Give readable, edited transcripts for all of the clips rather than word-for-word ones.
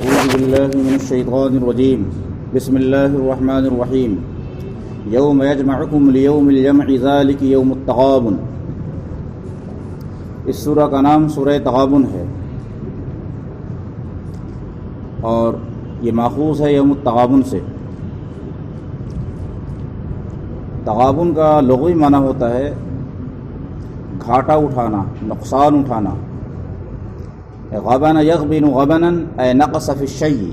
اعوذ باللہ من الشیطان الرجیم بسم اللہ الرحمن الرحیم یوم یجمعکم لیوم الجمع ذالک یوم التغابن۔ اس سورہ کا نام سورہ تغابن ہے اور یہ ماخوذ ہے یوم التغابن سے۔ تغابن کا لغوی معنی ہوتا ہے گھاٹا اٹھانا، نقصان اٹھانا۔ غبن یغبن غبنا اے نقص فی الشیء،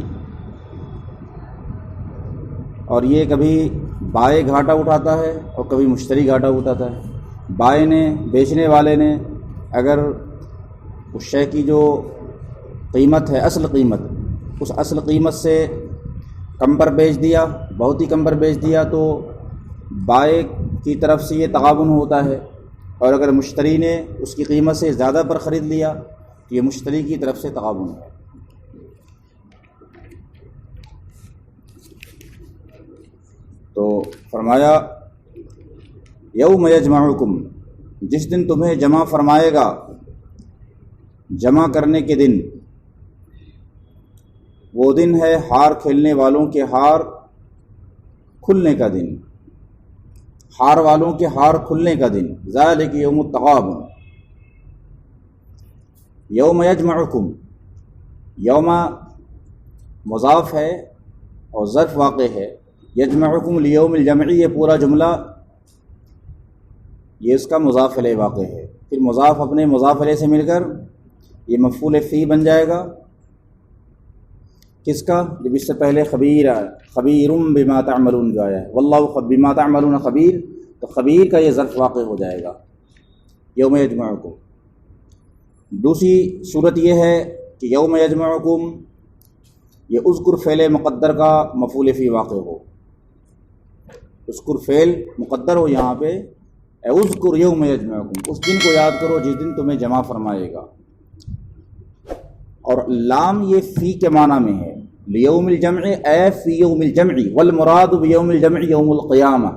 اور یہ کبھی بائع گھاٹا اٹھاتا ہے اور کبھی مشتری گھاٹا اٹھاتا ہے۔ بائع نے، بیچنے والے نے اگر اس شے کی جو قیمت ہے، اصل قیمت، اس اصل قیمت سے کم پر بیچ دیا، بہت ہی کم پر بیچ دیا، تو بائع کی طرف سے یہ تغابن ہوتا ہے۔ اور اگر مشتری نے اس کی قیمت سے زیادہ پر خرید لیا تو یہ مشتری کی طرف سے تغابن ہے۔ تو فرمایا یوم یجمعکم، جس دن تمہیں جمع فرمائے گا، جمع کرنے کے دن۔ وہ دن ہے ہار کھیلنے والوں کے ہار کھلنے کا دن، ہار والوں کے ہار کھلنے کا دن۔ ذالک یوم التغابن۔ یوم یجمعکم، یوم مضاف ہے اور ظرف واقع ہے، یجمعکم لیوم الجمع، یہ پورا جملہ یہ اس کا مضاف الیہ واقع ہے۔ پھر مضاف اپنے مضاف الیہ سے مل کر یہ مفعول فی بن جائے گا۔ کس کا؟ جب اس سے پہلے خبیر آیا، خبیر بما تعملون جو آیا ہے، واللہ بما تعملون خبیر، تو خبیر کا یہ ظرف واقع ہو جائے گا یوم یجمعکم۔ دوسری صورت یہ ہے کہ یوم یجمعکم یہ اذکر فعل مقدر کا مفعول فی واقع ہو، اذکر فعل مقدر ہو یہاں پہ، اذکر یوم یجمعکم، اس دن کو یاد کرو جس دن تمہیں جمع فرمائے گا۔ اور لام یہ فی کے معنی میں ہے، لیوم الجمع اے فی یوم الجمع، والمراد بیوم الجمع یوم القیامہ،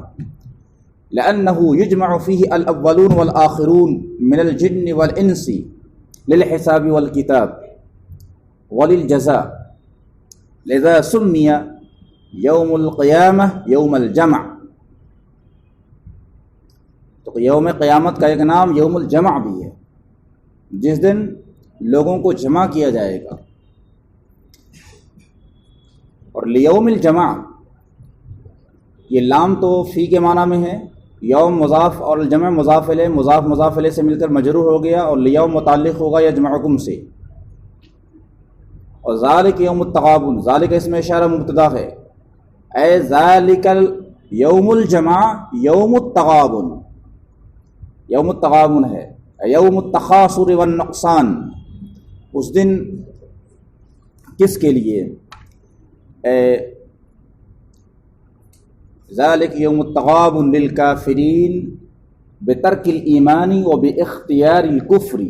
لأنه يجمع فيه الاولون والآخرون من الجن والانس للحساب والکتاب وللجزاء، لذا سمی یوم القیامہ یوم الجمع۔ تو یوم قیامت کا ایک نام یوم الجمع بھی ہے، جس دن لوگوں کو جمع کیا جائے گا۔ اور لیوم الجمع یہ لام تو فی کے معنی میں ہے، یوم مضاف اور الجمع مضاف الیہ، مضاف مضاف الیہ سے مل کر مجرور ہو گیا، اور لیوم متعلق ہوگا یجمعکم سے۔ اور ذالک یوم التغابن، ذالک اس میں اشارہ مبتدا ہے، اے ذالک یوم الجمع یوم التغابن، یوم التغابن ہے، یوم التخاصر والنقصان۔ اس دن کس کے لیے؟ ذالک یوم التغابن للکافرین بترک الایمان و باختیار الکفر،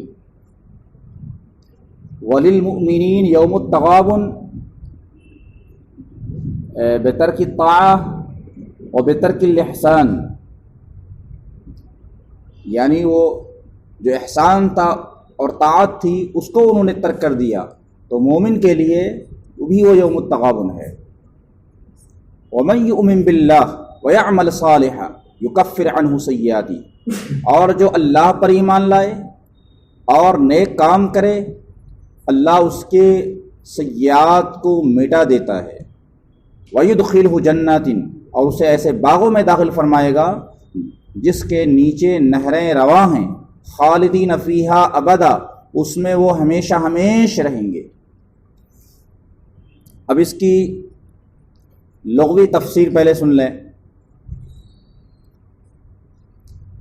وللمؤمنین یوم التغابن بترک الطاعہ و بترک الاحسان، یعنی وہ جو احسان تھا اور طاعت تھی اس کو انہوں نے ترک کر دیا، تو مومن کے لیے بھی وہ یوم التغابن ہے۔ وَمَن يُؤْمِن بِاللَّهِ وَيَعْمَلْ صَالِحًا يُكَفِّرْ عَنْهُ سَيِّئَاتِهِ، اور جو اللہ پر ایمان لائے اور نیک کام کرے، اللہ اس کے سیئات کو مٹا دیتا ہے۔ وَيُدْخِلْهُ جَنَّاتٍ، اور اسے ایسے باغوں میں داخل فرمائے گا جس کے نیچے نہریں رواں ہیں، خالدین فیہا ابدا، اس میں وہ ہمیشہ ہمیش رہیں گے۔ اب اس کی لغوی تفسیر پہلے سن لیں۔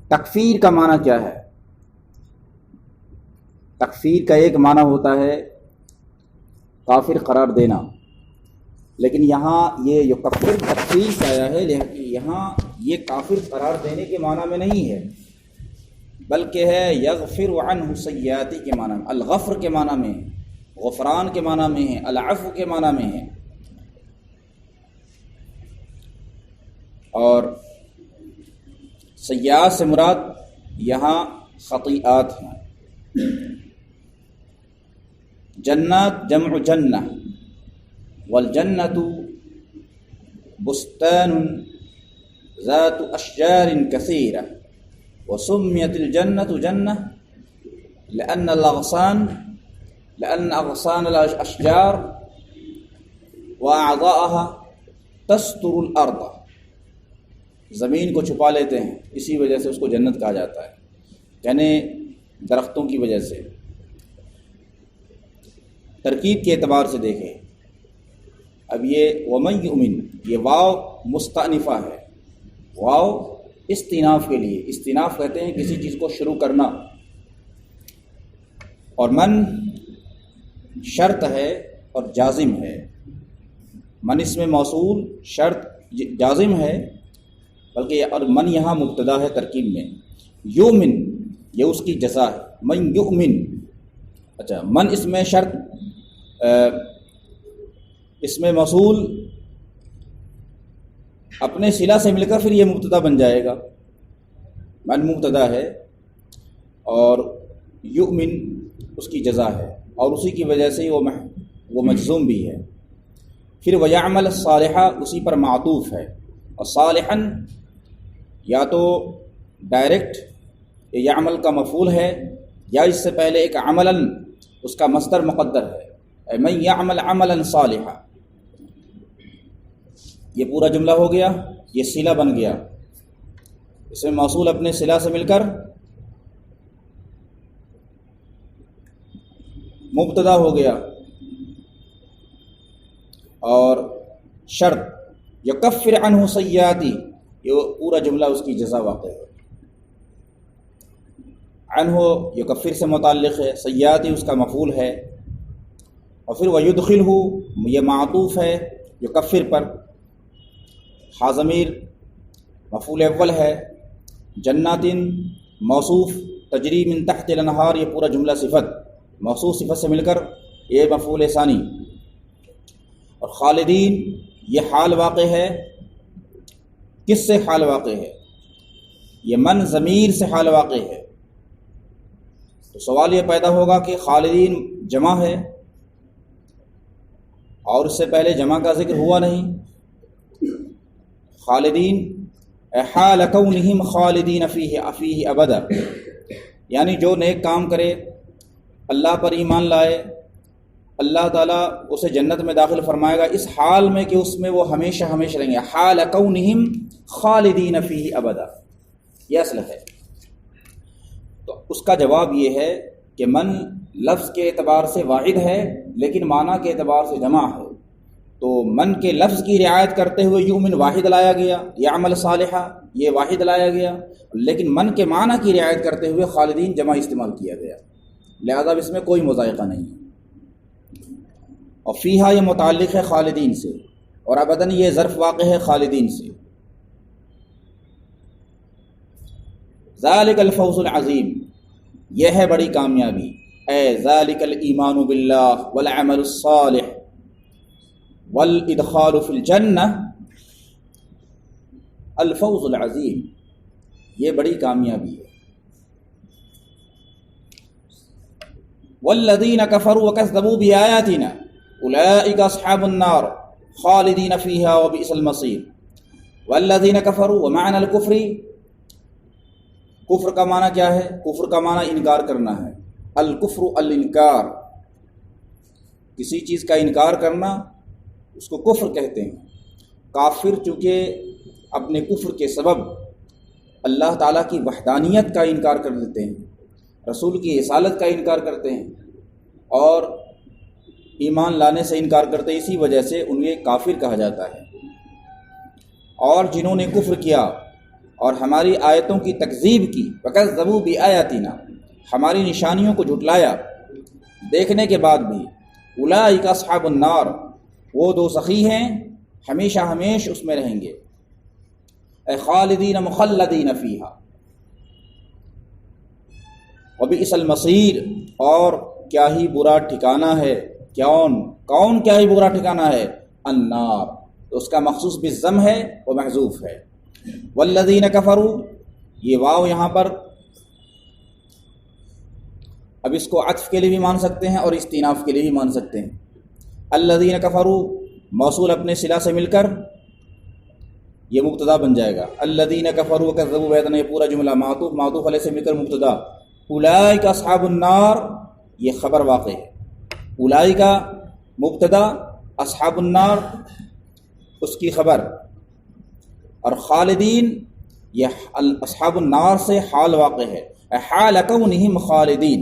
تکفیر کا معنی کیا ہے؟ تکفیر کا ایک معنی ہوتا ہے کافر قرار دینا، لیکن یہاں یہ جو کفر تکفیر سے آیا ہے، یہاں یہ کافر قرار دینے کے معنی میں نہیں ہے، بلکہ ہے یغفر عنہ سیئاتی کے معنی میں، الغفر کے معنی میں ہے، غفران کے معنی میں ہے، العفو کے معنی میں ہے۔ اور سیئات سے مراد یہاں خطیئات ہیں۔ جنات جمع جنہ، والجنۃ بستان ذات اشجار کثیرہ وسمیت الجنۃ جنہ لأن أغصان الأشجار وأعضاءها تستر الأرض، زمین کو چھپا لیتے ہیں، اسی وجہ سے اس کو جنت کہا جاتا ہے، یعنی درختوں کی وجہ سے۔ ترکیب کے اعتبار سے دیکھیں، اب یہ ومن یؤمن، یہ واو مستأنفہ ہے، واو استئناف کے لیے، استئناف کہتے ہیں کسی چیز کو شروع کرنا، اور من شرط ہے اور جازم ہے، من اس میں موصول شرط جازم ہے، بلکہ اور من یہاں مبتدا ہے ترکیب میں، یؤمن یہ اس کی جزا ہے، من یؤمن، اچھا من اس میں شرط اس میں موصول اپنے صلہ سے مل کر پھر یہ مبتدا بن جائے گا، من مبتدا ہے اور یؤمن اس کی جزا ہے، اور اسی کی وجہ سے وہ مجزوم بھی ہے۔ پھر وَيَعْمَلَ الصَّالِحَ اسی پر معطوف ہے، اور صالحاً یا تو ڈائریکٹ یعمل کا مفعول ہے، یا اس سے پہلے ایک عملاً اس کا مصدر مقدر ہے، من یعمل عملا صالحا، یہ پورا جملہ ہو گیا، یہ صلہ بن گیا، اس میں موصول اپنے صلہ سے مل کر مبتدا ہو گیا، اور شرط یکفر عنہ سیئاتی، یہ پورا جملہ اس کی جزا واقع ہے، عنہ یکفر سے متعلق ہے، سیئاتی اس کا مفعول ہے، اور پھر ویدخلہ یہ معطوف ہے یکفر پر، ہا ضمیر مفعول اول ہے، جنات موصوف تجری من تحت الانہار، یہ پورا جملہ صفت، موصوف صفت سے مل کر یہ مفعول ثانی، اور خالدین یہ حال واقع ہے، کس سے حال واقع ہے؟ یہ من ضمیر سے حال واقع ہے، تو سوال یہ پیدا ہوگا کہ خالدین جمع ہے اور اس سے پہلے جمع کا ذکر ہوا نہیں، خالدین حال کونہم خالدین فیہ ابدا، یعنی جو نیک کام کرے، اللہ پر ایمان لائے، اللہ تعالیٰ اسے جنت میں داخل فرمائے گا اس حال میں کہ اس میں وہ ہمیشہ ہمیشہ رہیں گے، حال کونہم خالدین فیہ ابدا، یہ اصل ہے۔ تو اس کا جواب یہ ہے کہ من لفظ کے اعتبار سے واحد ہے لیکن معنی کے اعتبار سے جمع ہے، تو من کے لفظ کی رعایت کرتے ہوئے یؤمن واحد لایا گیا، یعمل صالحہ یہ واحد لایا گیا، لیکن من کے معنی کی رعایت کرتے ہوئے خالدین جمع استعمال کیا گیا، لہذا اس میں کوئی مذائقہ نہیں ہے۔ اور فیہا یہ متعلق ہے خالدین سے، اور ابداً یہ ظرف واقع ہے خالدین سے۔ ذالک الفوز العظیم، یہ ہے بڑی کامیابی، اے ذالک الایمان باللہ والعمل الصالح والادخال فی الجنہ، الفوز العظیم یہ بڑی کامیابی ہے۔ والذین کفروا وکذبوا بآیاتنا اولئک اصحاب النار خالدین فیہا وبئس المصیر۔ والذین کفروا، ومعنی الکفر، کفر کا معنی کیا ہے؟ کفر کا معنی انکار کرنا ہے، الکفر الانکار، کسی چیز کا انکار کرنا اس کو کفر کہتے ہیں۔ کافر چونکہ اپنے کفر کے سبب اللہ تعالیٰ کی وحدانیت کا انکار کر دیتے ہیں، رسول کی رسالت کا انکار کرتے ہیں اور ایمان لانے سے انکار کرتے ہیں، اسی وجہ سے انہیں کافر کہا جاتا ہے۔ اور جنہوں نے کفر کیا اور ہماری آیتوں کی تکذیب کی، وَكَذَّبُوا بِآیَاتِنَا، ہماری نشانیوں کو جھٹلایا دیکھنے کے بعد بھی، اولئک اصحاب النار، وہ دوزخی ہیں، ہمیشہ ہمیش اس میں رہیں گے، اے خالدین مخلدین فیہا وبئس المصیر، اور کیا ہی برا ٹھکانہ ہے، کون کیا ہی برا ٹھکانہ ہے، النار، تو اس کا مخصوص بالضم ہے وہ محذوف ہے۔ والذین کفروا، یہ واو یہاں پر اب اس کو عطف کے لیے بھی مان سکتے ہیں اور استئناف کے لیے بھی مان سکتے ہیں۔ الذین کفروا موصول اپنے صلہ سے مل کر یہ مبتدا بن جائے گا. الذین کفروا وکذبوا بآیاتنا، یہ پورا جملہ معطوف علیہ سے مل کر مبتدا. اولئک اصحاب النار، یہ خبر واقع ہے. اولئک مبتدا، اصحاب النار اس کی خبر. اور خالدین یہ اصحاب النار سے حال واقع ہے، حال کونہم خالدین.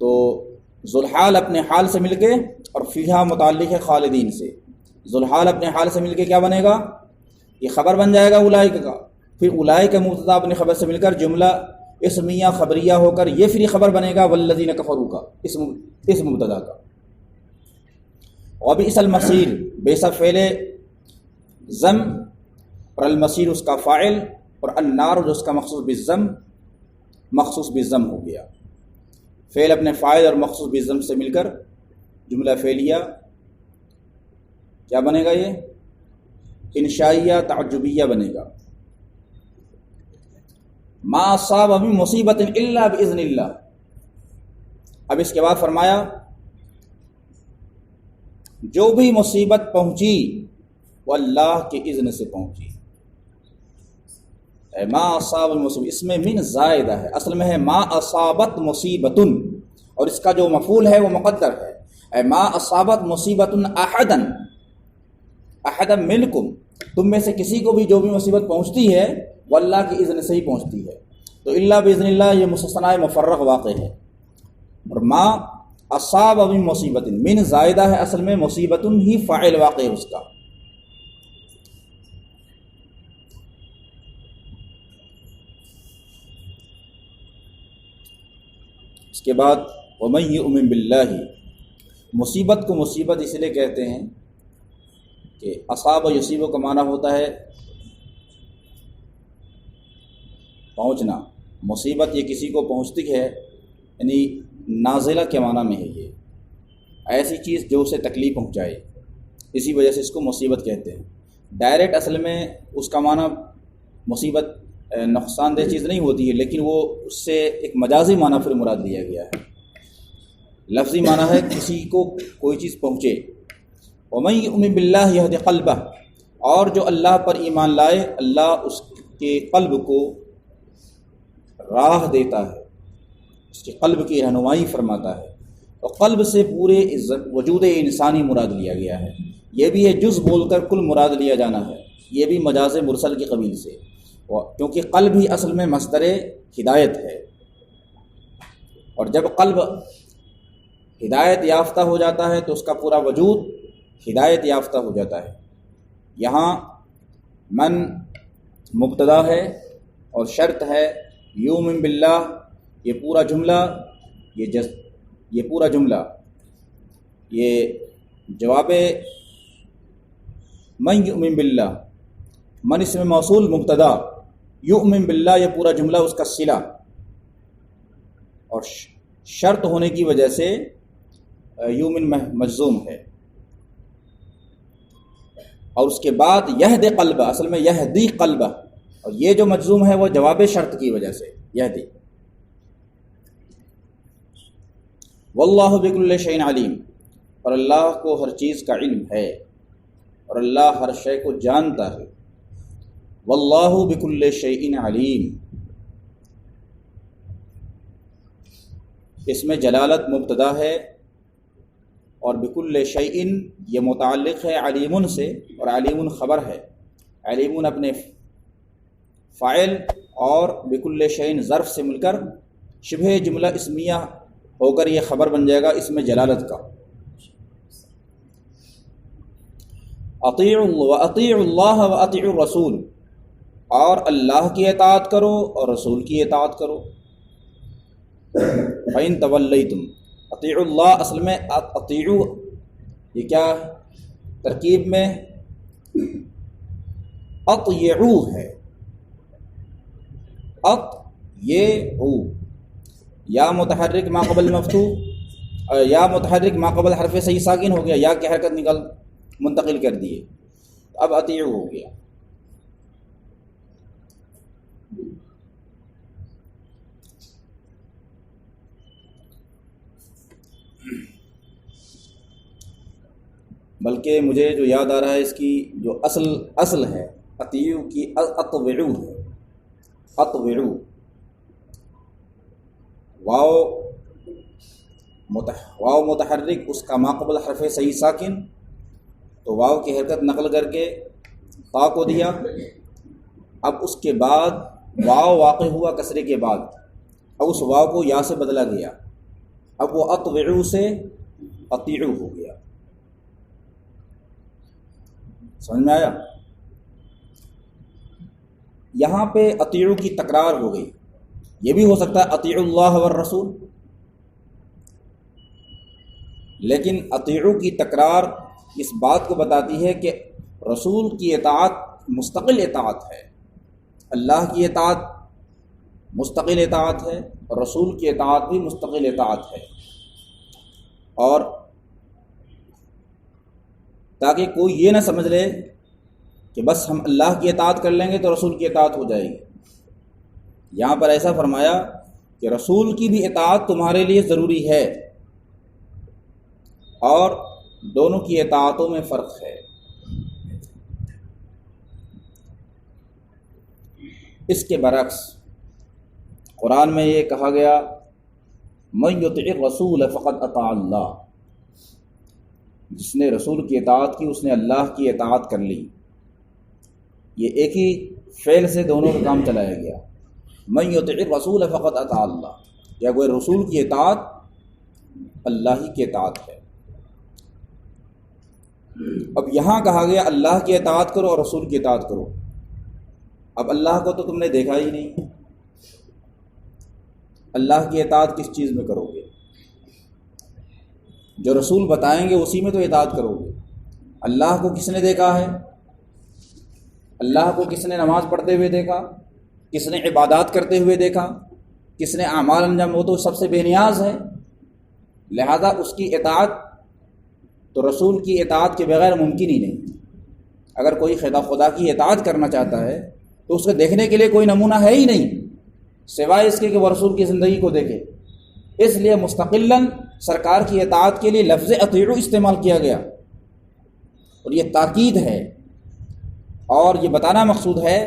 تو ذوالحال اپنے حال سے مل کے اور فیہا متعلق ہے خالدین سے. ذوالحال اپنے حال سے مل کے کیا بنے گا؟ یہ خبر بن جائے گا اولئک کا. پھر اولئک مبتدا اپنے خبر سے مل کر جملہ اسمیہ خبریہ ہو کر یہ پھر خبر بنے گا والذین کفروا کا، اس مبتدا کا. وبئس المصیر، بیسا فعل ضم اور المصیر اس کا فاعل اور النار جو اس کا مخصوص بالضم ہو گیا. فعل اپنے فاعل اور مخصوص بالضم سے مل کر جملہ فعلیہ کیا بنے گا؟ یہ انشائیہ تعجبیہ بنے گا. ما اصاب من مصیبت الا باذن اللہ. اب اس کے بعد فرمایا جو بھی مصیبت پہنچی وہ اللہ کے اذن سے پہنچی. ما اصاب المصیبت، اس میں من زائدہ ہے، اصل میں ہے ما اصابت مصیبتن، اور اس کا جو مفعول ہے وہ مقدر ہے. ما اصابت مصیبتن احدا منکم، تم میں سے کسی کو بھی جو بھی مصیبت پہنچتی ہے وہ اللہ کے اذن سے ہی پہنچتی ہے. تو اللہ باذن اللہ یہ مستثنیٰ مفرغ واقع ہے. اور ما اصاب من مصیبت، من زائدہ ہے، اصل میں مصیبتن ہی فاعل واقع ہے اس کا. اس کے بعد ومن یؤمن باللہ، مصیبت کو مصیبت اس لیے کہتے ہیں کہ اصاب و یصیب کا معنی ہوتا ہے پہنچنا. مصیبت یہ کسی کو پہنچتی ہے، یعنی نازلہ کے معنی میں ہے. یہ ایسی چیز جو اسے تکلیف پہنچائے، اسی وجہ سے اس کو مصیبت کہتے ہیں. ڈائریکٹ اصل میں اس کا معنی مصیبت نقصان دہ چیز نہیں ہوتی ہے، لیکن وہ اس سے ایک مجازی معنی پھر مراد لیا گیا ہے. لفظی معنی ہے کسی کو کوئی چیز پہنچے. ومن یؤمن باللہ یہد قلبہ، اور جو اللہ پر ایمان لائے اللہ اس کے قلب کو راہ دیتا ہے، اس کے قلب کی رہنمائی فرماتا ہے. اور قلب سے پورے وجود انسانی مراد لیا گیا ہے. یہ بھی ہے جز بول کر کل مراد لیا جانا ہے، یہ بھی مجاز مرسل کی قبیل سے، کیونکہ قلب ہی اصل میں مصدر ہدایت ہے. اور جب قلب ہدایت یافتہ ہو جاتا ہے تو اس کا پورا وجود ہدایت یافتہ ہو جاتا ہے. یہاں من مبتدا ہے اور شرط ہے یؤمن باللہ. یہ پورا جملہ یہ جواب من یؤمن باللہ. من اس میں موصول مبتدا، یؤمن باللہ یہ پورا جملہ اس کا صلہ، اور شرط ہونے کی وجہ سے یؤمن مجزوم ہے. اور اس کے بعد یہد قلبہ، اصل میں یہدی قلبہ، اور یہ جو مجزوم ہے وہ جواب شرط کی وجہ سے یہدی. واللہ بکل شیء علیم، اور اللہ کو ہر چیز کا علم ہے اور اللہ ہر شے کو جانتا ہے. واللہ بکل شیء علیم، اس میں جلالت مبتدا ہے اور بکل شیء یہ متعلق ہے علیمن سے، اور علیمن خبر ہے. علیمن اپنے فاعل اور بکل شیء ظرف سے مل کر شبہ جملہ اسمیہ ہو کر یہ خبر بن جائے گا اس میں جلالت کا. اطیعوا اللہ واطیعوا الرسول، اور اللہ کی اطاعت کرو اور رسول کی اطاعت کرو. فَإِن تَوَلَّيْتُمْ، اطیعوا اللہ اصل میں اطیعوا یہ کیا ترکیب میں اطیعوا ہے. اطیعوا، یا متحرک ما قبل مفتوح، یا متحرک ما قبل حرف صحیح ساکن ہو گیا، یا کی حرکت منتقل کر دیے، اب اطیعوا ہو گیا. بلکہ مجھے جو یاد آ رہا ہے اس کی جو اصل ہے اطیعوا کی اطوعوا ہے، اطوعوا، واو متحرک اس کا ماقبل حرف صحیح ساکن، تو واو کی حرکت نقل کر کے تا کو دیا، اب اس کے بعد واو واقع ہوا کسرے کے بعد، اب اس واو کو یا سے بدلا گیا، اب وہ اطوعوا سے اطیعوا ہو گیا۔ سمجھ میں آیا؟ یہاں پہ اطیعوا کی تکرار ہو گئی، یہ بھی ہو سکتا ہے اطیعوا اللہ والرسول، لیکن اطیعوا کی تکرار اس بات کو بتاتی ہے کہ رسول کی اطاعت مستقل اطاعت ہے، اللہ کی اطاعت مستقل اطاعت ہے اور رسول کی اطاعت بھی مستقل اطاعت ہے، اور تاکہ کوئی یہ نہ سمجھ لے کہ بس ہم اللہ کی اطاعت کر لیں گے تو رسول کی اطاعت ہو جائے گی۔ یہاں پر ایسا فرمایا کہ رسول کی بھی اطاعت تمہارے لیے ضروری ہے، اور دونوں کی اطاعتوں میں فرق ہے۔ اس کے برعکس قرآن میں یہ کہا گیا من یطع الرسول فقد اطاع اللہ، جس نے رسول کی اطاعت کی اس نے اللہ کی اطاعت کر لی۔ یہ ایک ہی فعل سے دونوں کا کام چلایا گیا، من یطع الرسول فقد اطاع اللہ، یا کوئی رسول کی اطاعت اللہ ہی کی اطاعت ہے۔ اب یہاں کہا گیا اللہ کی اطاعت کرو اور رسول کی اطاعت کرو، اب اللہ کو تو تم نے دیکھا ہی نہیں، اللہ کی اطاعت کس چیز میں کرو گے؟ جو رسول بتائیں گے اسی میں تو اطاعت کرو گے۔ اللہ کو کس نے دیکھا ہے؟ اللہ کو کس نے نماز پڑھتے ہوئے دیکھا؟ کس نے عبادات کرتے ہوئے دیکھا؟ کس نے اعمال انجام؟ وہ تو سب سے بے نیاز ہے، لہذا اس کی اطاعت تو رسول کی اطاعت کے بغیر ممکن ہی نہیں۔ اگر کوئی خدا کی اطاعت کرنا چاہتا ہے تو اس کو دیکھنے کے لیے کوئی نمونہ ہے ہی نہیں سوائے اس کے کہ وہ رسول کی زندگی کو دیکھے۔ اس لیے مستقلاً سرکار کی اطاعت کے لیے لفظ اطیعوا استعمال کیا گیا، اور یہ تاکید ہے اور یہ بتانا مقصود ہے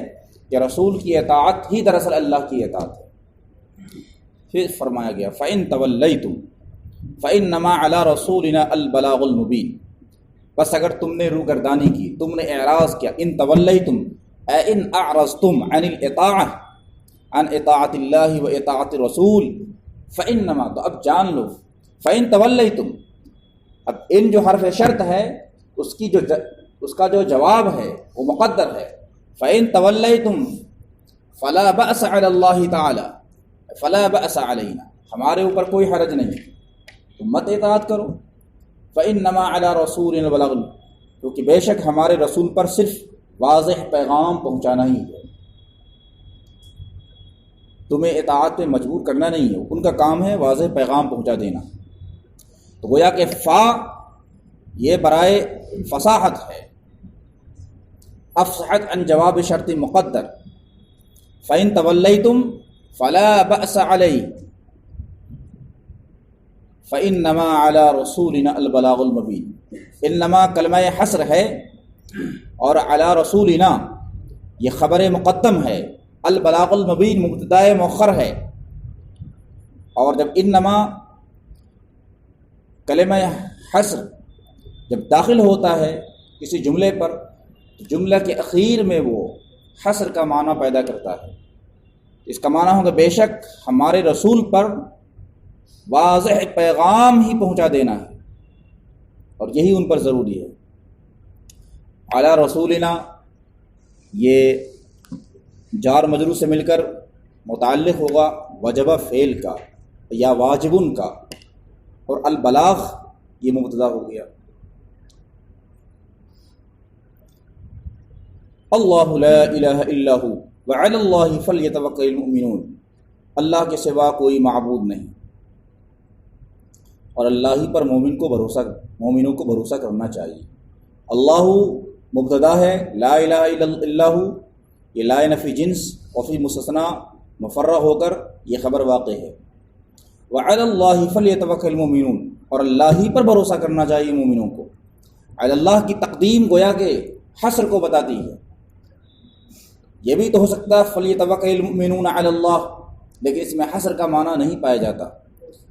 کہ رسول کی اطاعت ہی دراصل اللہ کی اطاعت ہے۔ پھر فرمایا گیا فَإِن تَوَلَّيْتُمْ فَإِنَّمَا عَلَىٰ رَسُولِنَا الْبَلَاغُ الْمُبِينُ، بس اگر تم نے روگردانی کی، تم نے اعراض کیا، ان تولیتم اے ان اعرضتم عن الاطاعہ، عن اطاعت اللہ و اطاعت رسول، فإنما، تو اب جان لو، فإن تولیتم، اب ان جو حرف شرط ہے اس کا جو جواب ہے وہ مقدر ہے، فإن تولیتم فلا بأس علی اللہ تعالی، فلا بأس علینا، ہمارے اوپر کوئی حرج نہیں، تم مت اطاعت کرو، فإنما علی رسول البلاغ، کیونکہ بے شک ہمارے رسول پر صرف واضح پیغام پہنچانا ہی ہے، تمہیں اطاعت پہ مجبور کرنا نہیں ہے، ان کا کام ہے واضح پیغام پہنچا دینا۔ تو گویا کہ فا یہ برائے فصاحت ہے، افصحت عن جواب شرط مقدر، فإن تولیتم فلا بأس علی، فإنما علی رسولنا البلاغ المبین، انما کلمہ حصر ہے، اور علی رسولنا یہ خبر مقدم ہے، البلاغ المبین مبتدا مؤخر ہے، اور جب انما کلمہ حصر جب داخل ہوتا ہے کسی جملے پر، جملہ کے اخیر میں وہ حصر کا معنی پیدا کرتا ہے، اس کا معنی ہوگا بے شک ہمارے رسول پر واضح پیغام ہی پہنچا دینا ہے، اور یہی ان پر ضروری ہے۔ علی رسولنا یہ جار مجرور سے مل کر متعلق ہوگا وجب فعل کا یا واجبن کا، اور البلاغ یہ مبتدا ہو گیا۔ اللہ لا الہ الا هو وعلی اللہ فلیتوکل المؤمنون، اللہ کے سوا کوئی معبود نہیں، اور اللہ ہی پر مومنوں کو بھروسہ کرنا چاہیے۔ اللہ مبتدا ہے، لا الہ الا ہو یہ لا نفی جنس اور فی مستثنیٰ مفرع ہو کر یہ خبر واقع ہے۔ وعلی اللہ فلیتوکل المؤمنون، اور اللہ ہی پر بھروسہ کرنا چاہیے مومنوں کو۔ علی اللہ کی تقدیم گویا کہ حصر کو بتاتی ہے. یہ بھی تو ہو سکتا ہے فلیتوکل المؤمنون علی اللہ، لیکن اس میں حصر کا معنی نہیں پایا جاتا،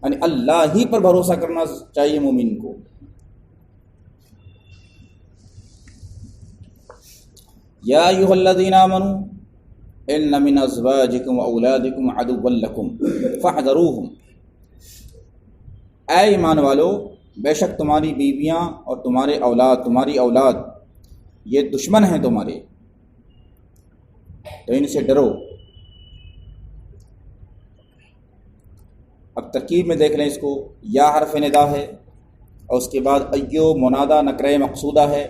یعنی اللہ ہی پر بھروسہ کرنا چاہیے مومن کو. یا ایھا الذین آمنوا ان من ازواجکم واولادکم عدوا لکم فاحذروہم. اے ایمان والو، بے شک تمہاری بیویاں اور تمہاری اولاد یہ دشمن ہیں تمہارے، تو ان سے ڈرو. اب ترکیب میں دیکھ لیں اس کو، یا حرف ندا ہے اور اس کے بعد ایو منادہ نکرہ مقصودہ ہے،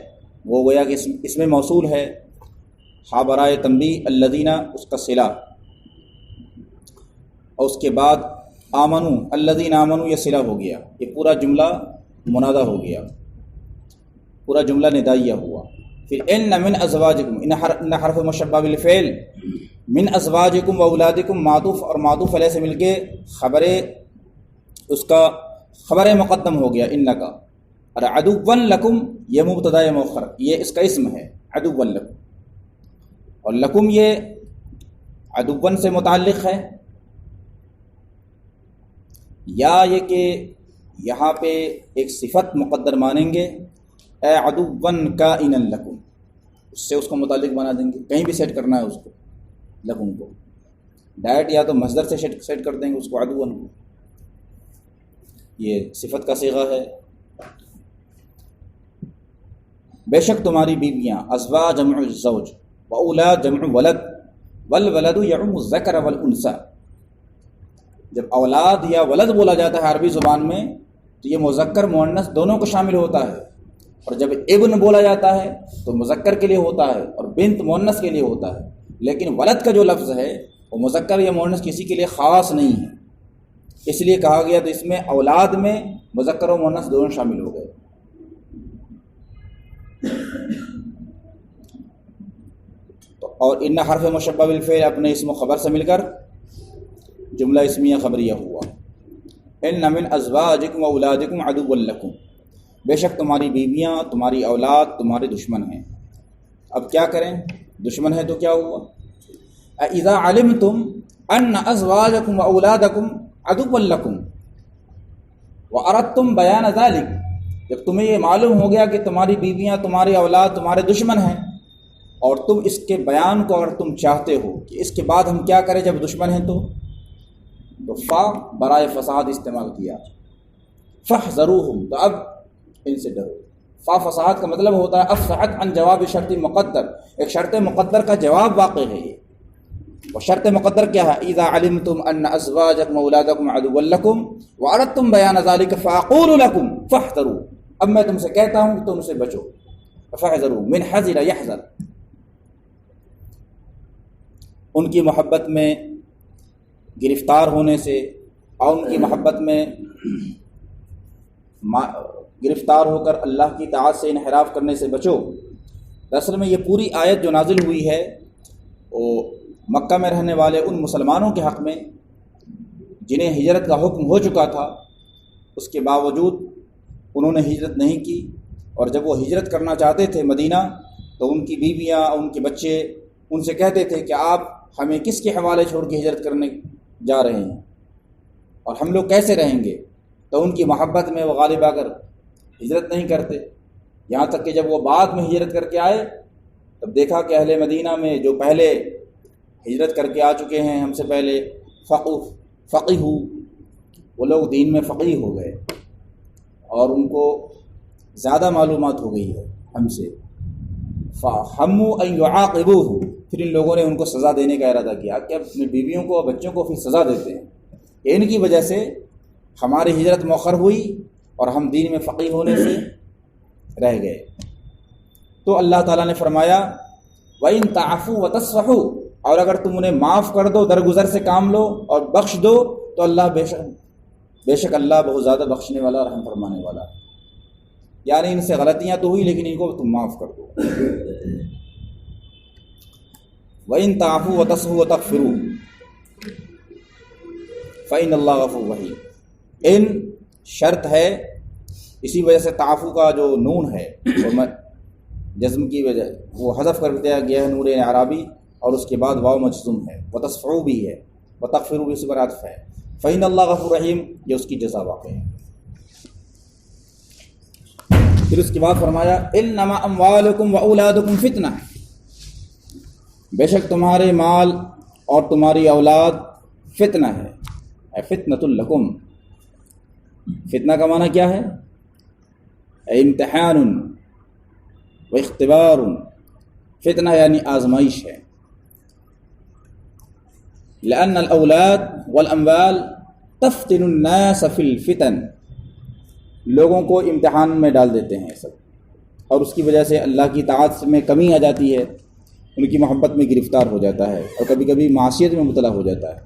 وہ گویا کہ اس میں موصول ہے. ہا برائے تنبیہ الذین اس کا صلہ، اور اس کے بعد آمنو الذین آمنو یہ صلہ ہو گیا. یہ پورا جملہ منادہ ہو گیا، پورا جملہ ندائیہ ہوا. پھر ان من ازواجکم، ان حرف مشبہ بالفعل، من ازواجکم و اولادکم معطوف اور معطوف علیہ سے مل کے اس کا خبر مقدم ہو گیا ان کا. اور عدوا لکم یہ مبتدا مؤخر، یہ اس کا اسم ہے عدوا لکم، اور لکم یہ عدوا سے متعلق ہے. یا یہ کہ یہاں پہ ایک صفت مقدر مانیں گے، اے عدوا کائنا لکم، اس سے اس کو متعلق بنا دیں گے. کہیں بھی سیٹ کرنا ہے اس کو، لکم کو ڈائریکٹ یا تو مصدر سے سیٹ کر دیں گے اس کو عدوا کو. یہ صفت کا صیغہ ہے. بے شک تمہاری بیویاں، ازواج جمع الزوج و اولاد جمع ولد، والولد یعم الذکر والانثی. جب اولاد یا ولد بولا جاتا ہے عربی زبان میں تو یہ مذکر مؤنث دونوں کو شامل ہوتا ہے، اور جب ابن بولا جاتا ہے تو مذکر کے لیے ہوتا ہے اور بنت مؤنث کے لیے ہوتا ہے. لیکن ولد کا جو لفظ ہے وہ مذکر یا مؤنث کسی کے لیے خاص نہیں ہے، اس لیے کہا گیا. تو اس میں اولاد میں مذکر و مؤنث دونوں شامل ہو گئے. اور ان حرف مشبہ بالفعل اپنے اسم و خبر سے مل کر جملہ اسمیہ خبریہ ہوا. ان من ازواجکم و اولادکم عدوا لکم، بے شک تمہاری بیویاں، تمہاری اولاد تمہارے دشمن ہیں. اب کیا کریں؟ دشمن ہے تو کیا ہوا؟ اذا علمتم ان ازواجکم و اولادکم عدوا لکم واردتم بیان ذلک، جب تمہیں یہ معلوم ہو گیا کہ تمہاری بیویاں، تمہاری اولاد تمہارے دشمن ہیں، اور تم اس کے بیان کو اگر تم چاہتے ہو کہ اس کے بعد ہم کیا کریں جب دشمن ہیں، تو فا برائے فساد استعمال کیا. فاحذروہم، تو اب ان سے ڈرو. فا فساد کا مطلب ہوتا ہے افصحت عن جواب شرط مقدر، ایک شرط مقدر کا جواب واقع ہے یہ. اور شرط مقدر کیا ہے؟ اذا علمتم ان ازواجکم اولادکم عدوا لکم واردتم بیان ذلک فاقول لکم فاحذروا. اب میں تم سے کہتا ہوں کہ تم سے بچو. فاحذروا من حذر یحذر، ان کی محبت میں گرفتار ہونے سے اور ان کی محبت میں گرفتار ہو کر اللہ کی اطاعت سے انحراف کرنے سے بچو. اصل میں یہ پوری آیت جو نازل ہوئی ہے وہ مکہ میں رہنے والے ان مسلمانوں کے حق میں جنہیں ہجرت کا حکم ہو چکا تھا، اس کے باوجود انہوں نے ہجرت نہیں کی. اور جب وہ ہجرت کرنا چاہتے تھے مدینہ تو ان کی بیویاں، ان کے بچے ان سے کہتے تھے کہ آپ ہمیں کس کے حوالے چھوڑ کے ہجرت کرنے جا رہے ہیں اور ہم لوگ کیسے رہیں گے. تو ان کی محبت میں وہ غالب آ کر ہجرت نہیں کرتے. یہاں تک کہ جب وہ بعد میں ہجرت کر کے آئے تب دیکھا کہ اہل مدینہ میں جو پہلے ہجرت کر کے آ چکے ہیں ہم سے پہلے، فقیہ، وہ لوگ دین میں فقیہ ہو گئے اور ان کو زیادہ معلومات ہو گئی ہے ہم سے. فَهَمُّوا أَن يُعَاقِبُوهُ، پھر ان لوگوں نے ان کو سزا دینے کا ارادہ کیا کہ اب اپنی بیویوں کو اور بچوں کو پھر سزا دیتے ہیں. ان کی وجہ سے ہماری ہجرت مؤخر ہوئی اور ہم دین میں فقیہ ہونے سے رہ گئے. تو اللہ تعالیٰ نے فرمایا وَإِن تَعْفُوا وَتَصْفَحُوا، اور اگر تم انہیں معاف کر دو، درگزر سے کام لو اور بخش دو تو اللہ بے شک اللہ بہت زیادہ بخشنے والا، رحم فرمانے والا. یعنی ان سے غلطیاں تو ہوئی لیکن ان کو تم معاف کر دو. وَإِن تَعْفُوا وَتَصْفَحُوا وَتَغْفِرُوا فَإِنَّ اللَّهَ غَفُورٌ رَحِيمٌ. ان شرط ہے اسی وجہ سے تعفو کا جو نون ہے وہ جزم کی وجہ وہ حذف کر دیا گیا ہے نور اعرابی، اور اس کے بعد واو مجزوم ہے، وتصفعوا بھی ہے، وتغفروا بھی اس پر عطف ہے، فإن اللہ غفور رحیم یہ اس کی جزا واقع ہے۔ پھر اس کے بعد فرمایا انما اموالکم واولادکم فتنہ، بے شک تمہارے مال اور تمہاری اولاد فتنہ ہے، فتنۃ لکم، فتنہ کا معنی کیا ہے؟ امتحان و اختبار، فتنہ یعنی آزمائش ہے۔ لأن الاولاد والاموال تفتن الناس فی الفتن، لوگوں کو امتحان میں ڈال دیتے ہیں سب، اور اس کی وجہ سے اللہ کی طاعت میں کمی آ جاتی ہے، ان کی محبت میں گرفتار ہو جاتا ہے، اور کبھی کبھی معصیت میں مبتلا ہو جاتا ہے۔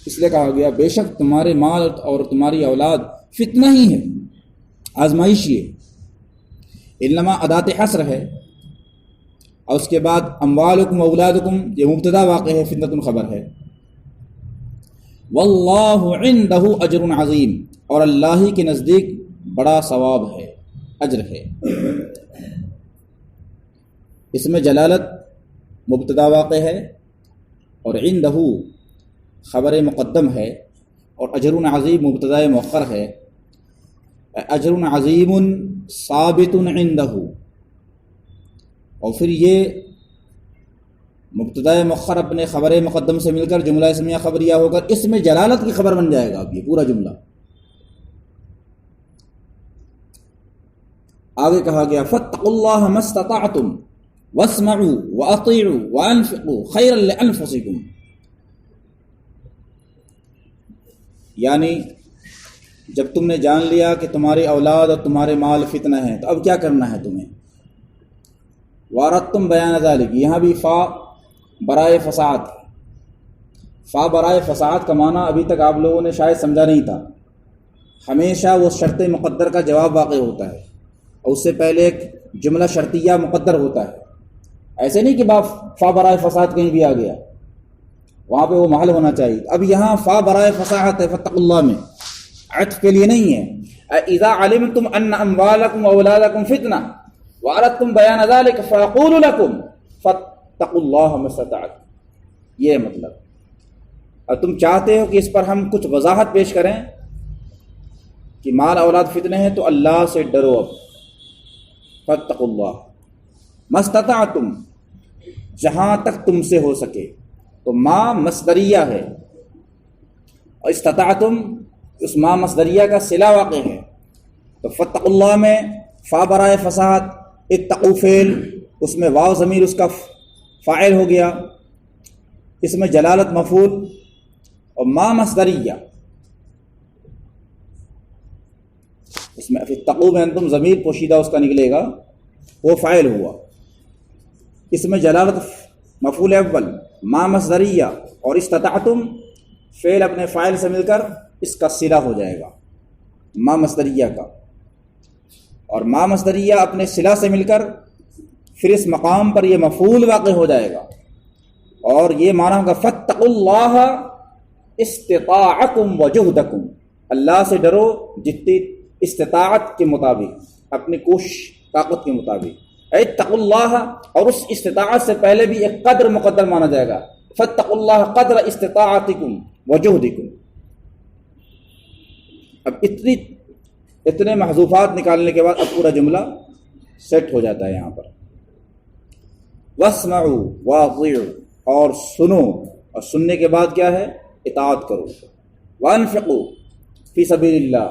اس لیے کہا گیا بے شک تمہارے مال اور تمہاری اولاد فتنہ ہی ہے، آزمائش ہی ہے۔ انما ادات حصر ہے، اور اس کے بعد اموالکم و اولادکم یہ مبتدا واقع ہے، فتنۃ خبر ہے۔ واللہ عندہ اجر عظیم، اور اللہ ہی کے نزدیک بڑا ثواب ہے، اجر ہے۔ اس میں جلالت مبتدا واقع ہے، اور عندہ خبر مقدم ہے، اور اجر عظیم مبتدا مؤخر ہے۔ اجر عظیم ثابت عندہ، اور پھر یہ مبتدا مؤخر اپنے خبر مقدم سے مل کر جملہ اسمیہ خبریہ ہو کر اس میں جلالت کی خبر بن جائے گا۔ اب یہ پورا جملہ آگے کہا گیا فاتقوا اللہ ما استطعتم واسمعوا واطیعوا وانفقوا خیرا لانفسکم، یعنی جب تم نے جان لیا کہ تمہاری اولاد اور تمہارے مال فتنہ ہیں تو اب کیا کرنا ہے تمہیں؟ واردتم بیان ذالک، یہاں بھی فا برائے فساد، فا برائے فساد کا معنی ابھی تک آپ لوگوں نے شاید سمجھا نہیں تھا۔ ہمیشہ وہ شرط مقدر کا جواب واقع ہوتا ہے، اور اس سے پہلے ایک جملہ شرطیہ مقدر ہوتا ہے۔ ایسے نہیں کہ فا برائے فساد کہیں بھی آ گیا، وہاں پہ وہ محل ہونا چاہیے۔ اب یہاں فا برائے فصاحت ہے، فاتقوا اللہ میں عطف کے لیے نہیں ہے۔ اذا علمتم ان اموالکم واولادکم فتنہ واردتم بیان ذلک فاقول لکم فاتقوا اللہ ما استطعتم، یہ مطلب۔ اب تم چاہتے ہو کہ اس پر ہم کچھ وضاحت پیش کریں کہ مال اولاد فتنے ہیں، تو اللہ سے ڈرو۔ اب فاتقوا اللہ ما استطعتم، جہاں تک تم سے ہو سکے، تو ما مصدریہ ہے، اور استطعتم اس ما مصدریہ کا صلہ واقع ہے، تو فاتقوا اللہ میں فا برائے فصاحت، اتقوا فعل، اس میں واو ضمیر اس کا فاعل ہو گیا، اس میں جلالت مفعول، اور ما مصدریہ اس میں اتقوا میں انتم ضمیر پوشیدہ اس کا نکلے گا، وہ فاعل ہوا۔ اس میں جلالت مفعول اول، ما مصدریہ، اور استطعتم فعل اپنے فاعل سے مل کر اس کا صلہ ہو جائے گا ما مصدریہ کا، اور ما مصدریہ اپنے صلہ سے مل کر پھر اس مقام پر یہ مفعول واقع ہو جائے گا، اور یہ معنی ہوگا فاتقوا اللہ استطاعکم وجہدکم، اللہ سے ڈرو جتنی استطاعت کے مطابق، اپنی کوشش طاقت کے مطابق۔ اتقوا اللہ، اور اس استطاعت سے پہلے بھی ایک قدر مقدر مانا جائے گا، فاتقوا اللہ قدر استطاعتکم وجہدکم۔ اب اتنے محذوفات نکالنے کے بعد اب پورا جملہ سیٹ ہو جاتا ہے یہاں پر۔ واسمعوا واطیعوا، اور سنو، اور سننے کے بعد کیا ہے؟ اطاعت کرو۔ وانفقوا فی سبیل اللہ،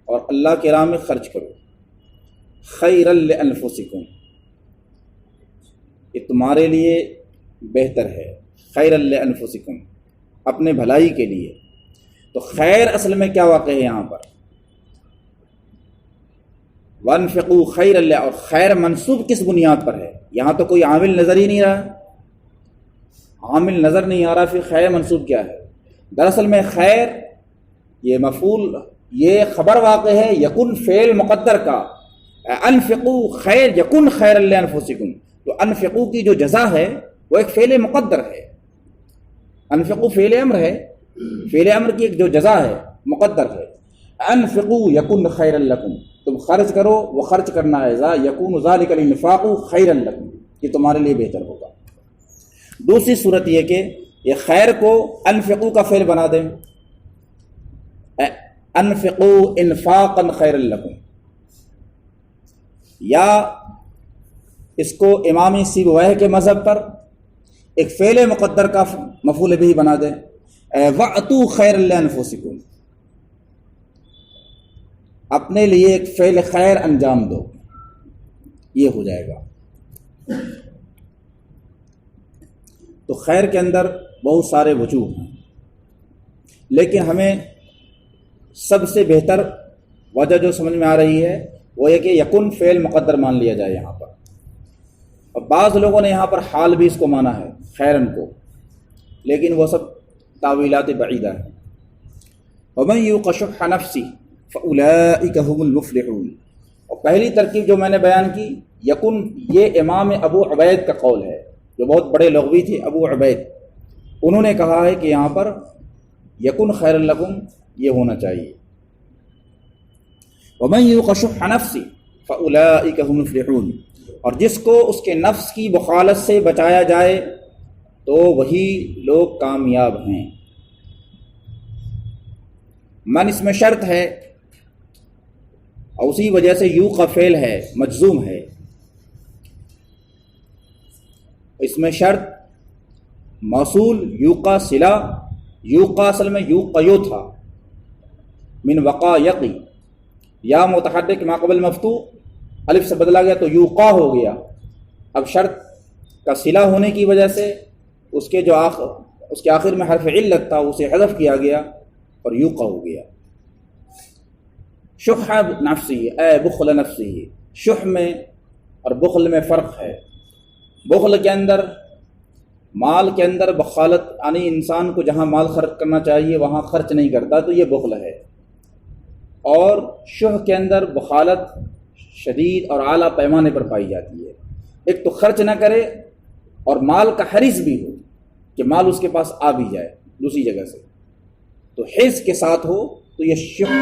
اور اللہ کے راہ میں خرچ کرو۔ خیرا لانفسکم، یہ تمہارے لیے بہتر ہے، خیرا لانفسکم، اپنے بھلائی کے لیے۔ تو خیر اصل میں کیا واقع ہے یہاں پر؟ وانفقوا خیرا لہ، اور خیر منصوب کس بنیاد پر ہے؟ یہاں تو کوئی عامل نظر ہی نہیں رہا، عامل نظر نہیں آ رہا، پھر خیر منصوب کیا ہے؟ دراصل میں خیر یہ مفعول، یہ خبر واقع ہے یکن فعل مقدر کا، انفقوا خیر یکن خیرا لانفسکم، تو انفقوا کی جو جزا ہے وہ ایک فعل مقدر ہے۔ انفقوا فعل امر ہے، فعل امر کی ایک جو جزا ہے مقدر ہے، انفقوا یکن خیرا لکم، تم خرچ کرو، وہ خرچ کرنا ہے، یکون ذالک الانفاق خیرا لکم، یہ تمہارے لیے بہتر ہوگا۔ دوسری صورت یہ کہ یہ خیر کو انفقوا کا فعل بنا دیں، انفقوا انفاقا خیرا لکم، یا اس کو امام سیبویہ کے مذہب پر ایک فعل مقدر کا مفعول بھی بنا دیں، وَأْتُوا خَيْرًا لِأَنفُسِكُمْ، اپنے لیے ایک فعل خیر انجام دو، یہ ہو جائے گا۔ تو خیر کے اندر بہت سارے وجوہ ہیں، لیکن ہمیں سب سے بہتر وجہ جو سمجھ میں آ رہی ہے وہ یہ کہ یکن فعل مقدر مان لیا جائے یہاں پر، اور بعض لوگوں نے یہاں پر حال بھی اس کو مانا ہے خیرن کو، لیکن وہ سب تاویلات بعیدہ ہیں۔ وَمَن یُوقَ شُحَّ نَفْسِهِ فَأُولَٰئِکَ هُمُ الْمُفْلِحُونَ، اور پہلی ترکیب جو میں نے بیان کی یکن، یہ امام ابو عبید کا قول ہے، جو بہت بڑے لغوی تھے ابو عبید، انہوں نے کہا ہے کہ یہاں پر یکن خیر لکم یہ ہونا چاہیے۔ وَمَن یُوقَ شُحَّ نَفْسِهِ فَأُولَٰئِکَ هُمُ الْمُفْلِحُونَ، اور جس کو اس کے نفس کی بخالت سے بچایا جائے تو وہی لوگ کامیاب ہیں۔ من اس میں شرط ہے، اور اسی وجہ سے یو کا فعل ہے، مجزوم ہے۔ اس میں شرط موصول یو کا صلہ، یو کا اصل میں یو قیو تھا، من وقا یقی، یا متحرک ما قبل مفتوح الف سے بدلا گیا تو یوقا ہو گیا۔ اب شرط کا صلہ ہونے کی وجہ سے اس کے آخر میں حرف علت تھا، اسے حذف کیا گیا اور یوقا ہو گیا۔ شح نفسی اے بخل نفسی، شح میں اور بخل میں فرق ہے۔ بخل کے اندر، مال کے اندر بخالت، یعنی انسان کو جہاں مال خرچ کرنا چاہیے وہاں خرچ نہیں کرتا، تو یہ بخل ہے۔ اور شح کے اندر بخالت شدید اور اعلیٰ پیمانے پر پائی جاتی ہے، ایک تو خرچ نہ کرے اور مال کا حرص بھی ہو کہ مال اس کے پاس آ بھی جائے دوسری جگہ سے، تو حرص کے ساتھ ہو تو یہ شح۔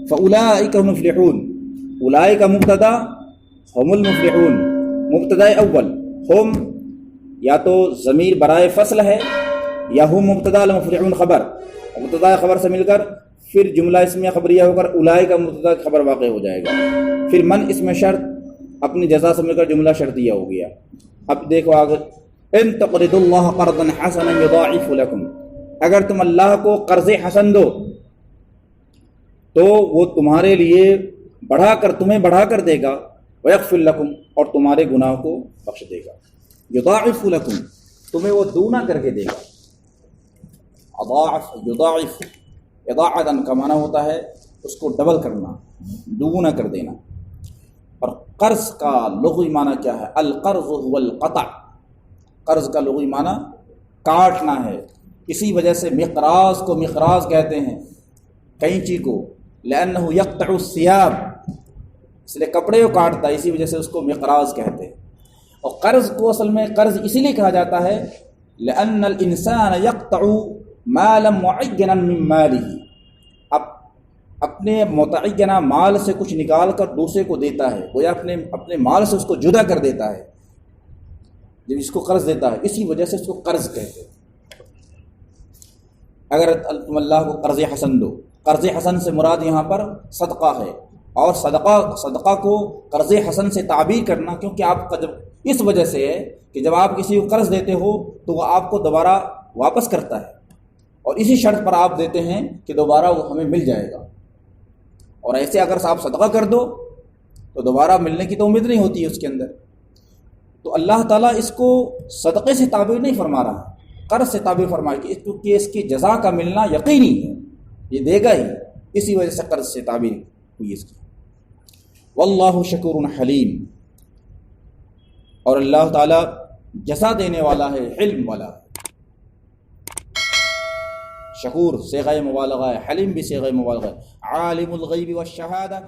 فَأُولَٰئِکَ هُمُ الْمُفْلِحُونَ، اولئک مبتدا، ہم المفلحون مبتدا اول، ہم یا تو ضمیر برائے فصل ہے یا ہم مبتدا المفلحون خبر، مبتدا خبر سے مل کر پھر جملہ اسمیہ خبریہ ہو کر اولئک کا مبتدا خبر واقع ہو جائے گا۔ پھر من اس میں شرط اپنی جزا سے مل کر جملہ شرطیہ ہو گیا۔ اب دیکھو آگے، ان تقرضوا اللہ قرضا حسنا یضاعف لکم، اگر تم اللہ کو قرض حسن دو تو وہ تمہارے لیے تمہیں بڑھا کر دے گا، ویغفر لکم، اور تمہارے گناہ کو بخش دے گا۔ یضاعف لکم، تمہیں وہ دونا کر کے دے گا۔ اضاعف، یضاعف، اضاعتاً کا معنی ہوتا ہے اس کو ڈبل کرنا، دوگنا کر دینا۔ اور قرض کا لغوی معنی کیا ہے؟ القرض هو القطع، قرض کا لغوی معنی کاٹنا ہے۔ اسی وجہ سے مقراض کو مقراض کہتے ہیں، قینچی کو، لأنه يقطع الثياب، اس لیے کپڑے کو کاٹتا ہے، اسی وجہ سے اس کو مقراض کہتے ہیں۔ اور قرض کو اصل میں قرض اسی لیے کہا جاتا ہے لأن الانسان يقطع مالا معینا من ماله، اپنے متعینہ مال سے کچھ نکال کر دوسرے کو دیتا ہے، گویا اپنے مال سے اس کو جدا کر دیتا ہے جب اس کو قرض دیتا ہے، اسی وجہ سے اس کو قرض کہتے ہیں۔ اگر تم اللہ کو قرض حسن دو، قرض حسن سے مراد یہاں پر صدقہ ہے، اور صدقہ کو قرض حسن سے تعبیر کرنا، کیونکہ آپ کا جب اس وجہ سے ہے کہ جب آپ کسی کو قرض دیتے ہو تو وہ آپ کو دوبارہ واپس کرتا ہے، اور اسی شرط پر آپ دیتے ہیں کہ دوبارہ وہ ہمیں مل جائے گا۔ اور ایسے اگر آپ صدقہ کر دو تو دوبارہ ملنے کی تو امید نہیں ہوتی ہے اس کے اندر۔ تو اللہ تعالیٰ اس کو صدقے سے تعبیر نہیں فرما رہا، قرض سے تعبیر فرما کہ کیونکہ اس کی جزا کا ملنا یقینی ہے، یہ دے گا ہی، اسی وجہ سے قرض سے تعبیر ہوئی اس کی۔ واللہ شکور حلیم، اور اللہ تعالیٰ جزا دینے والا ہے، علم والا ہے۔ شکور صیغہ مبالغہ ہے، حلیم بھی صیغہ مبالغہ ہے۔ عالم الغیب والشہادہ،